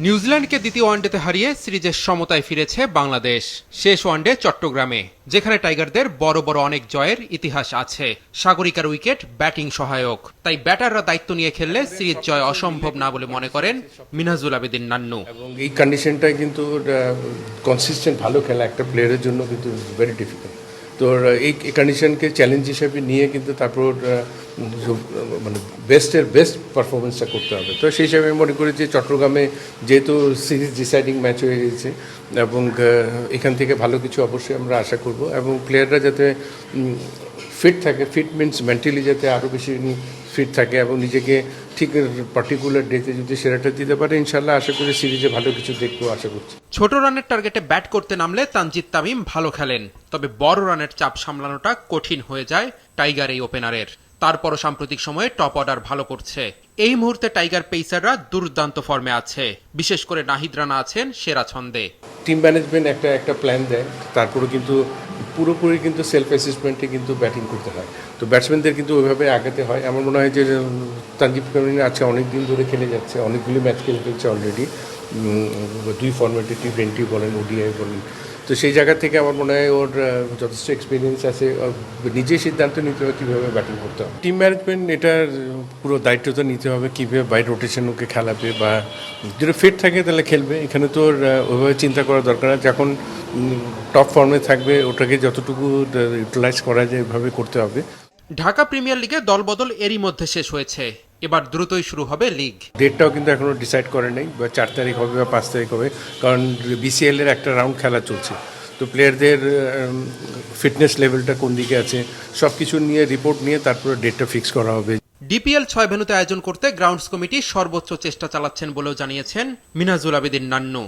নিউজিল্যান্ডকে দ্বিতীয় ওয়ানডেতে হারিয়ে সিরিজের সমতায় ফিরেছে বাংলাদেশ। শেষ ওয়ানডে চট্টগ্রামে, যেখানে টাইগারদের বড় বড় অনেক জয়ের ইতিহাস আছে। সাগরিকার উইকেট ব্যাটিং সহায়ক, তাই ব্যাটাররা দায়িত্ব নিয়ে খেললে সিরিজ জয় অসম্ভব না বলে মনে করেন মিনহাজুল আবেদিন নান্নু। এবং এই কন্ডিশনটাই কিন্তু কনসিস্টেন্ট ভালো খেলা একটা প্লেয়ারের জন্য কিন্তু ভেরি ডিফিকাল্ট। তো এই কন্ডিশনকে চ্যালেঞ্জ হিসেবে নিয়ে কিন্তু তারপর মানে বেস্টের বেস্ট পারফরমেন্সটা করতে হবে। তো সেই হিসাবে আমি মনে করি যে চট্টগ্রামে যেহেতু সিরিজ ডিসাইডিং ম্যাচ হয়ে গেছে এবং এখান থেকে ভালো কিছু অবশ্যই আমরা আশা করব এবং প্লেয়াররা যাতে ফিট থাকে, ফিট মিনস মেন্টালি যাতে আরও বেশি ফিট থাকে এবং নিজেকে ঠিক পার্টিকুলার ডেতে যদি সেরাটা দিতে পারে, ইনশাল্লাহ আশা করি সিরিজে ভালো কিছু দেখবো আশা করছি। ছোট রানের টার্গেটে ব্যাট করতে নামলে তানজিদ তামিম ভালো খেলেন, তবে বড় রানের চাপ সামলানোটা কঠিন হয়ে যায় টাইগার এই ওপেনারের। তারপরও সাম্প্রতিক সময়ে টপ অর্ডার ভালো করছে। এই মুহূর্তে টাইগার পেসাররা দুর্দান্ত ফর্মে আছে, বিশেষ করে নাহিদ রানা আছেন সেরা ছন্দে। টিম ম্যানেজমেন্ট একটা প্ল্যান দেয়, তারপরে কিন্তু পুরোপুরি কিন্তু সেলফ অ্যাসেসমেন্টে কিন্তু ব্যাটিং করতে হয়। তো ব্যাটসম্যানদের কিন্তু ওইভাবে আগাতে হয়। আমার মনে হয় যে তানজিদ তামিম আজকে অনেক দিন ধরে খেলে যাচ্ছে, অনেকগুলি ম্যাচ খেলে ফেলছে অলরেডি, দুই ফর্মেটে T20 বলেন, ODI বলেন। তো সেই জায়গা থেকে আমার মনে হয় ওর যথেষ্ট এক্সপিরিয়েন্স আছে, নিজেই সিদ্ধান্ত নিতে হবে কীভাবে ব্যাটিং করতে হবে। টিম ম্যানেজমেন্ট এটার পুরো দায়িত্বটা নিতে হবে, কীভাবে বাই রোটেশন ওকে খেলাবে বা যদি ফিট থাকে তাহলে খেলবে। এখানে তো ওর ওইভাবে চিন্তা করা দরকার না, যখন টপ ফর্মে থাকবে ওটাকে যতটুকু ইউটিলাইজ করা যায় এভাবে করতে হবে। ঢাকা প্রিমিয়ার লিগে দলবদল এরই মধ্যে শেষ হয়েছে, এবার দ্রুতই শুরু হবে লিগ। ডেটটাও কিন্তু এখনও ডিসাইড করে নাই, বা 4 তারিখ হবে বা 5 তারিখ হবে, কারণ BCL এর একটা রাউন্ড খেলা চলছে। তো প্লেয়ারদের ফিটনেস লেভেলটা কোন দিকে আছে সব কিছু নিয়ে রিপোর্ট নিয়ে তারপরে ডেটটা ফিক্স করা হবে। DPL 6 ভেন্যুতে আয়োজন করতে গ্রাউন্ডস কমিটি সর্বোচ্চ চেষ্টা চালাচ্ছেন বলেও জানিয়েছেন মিনহাজুল আবেদিন নান্নু।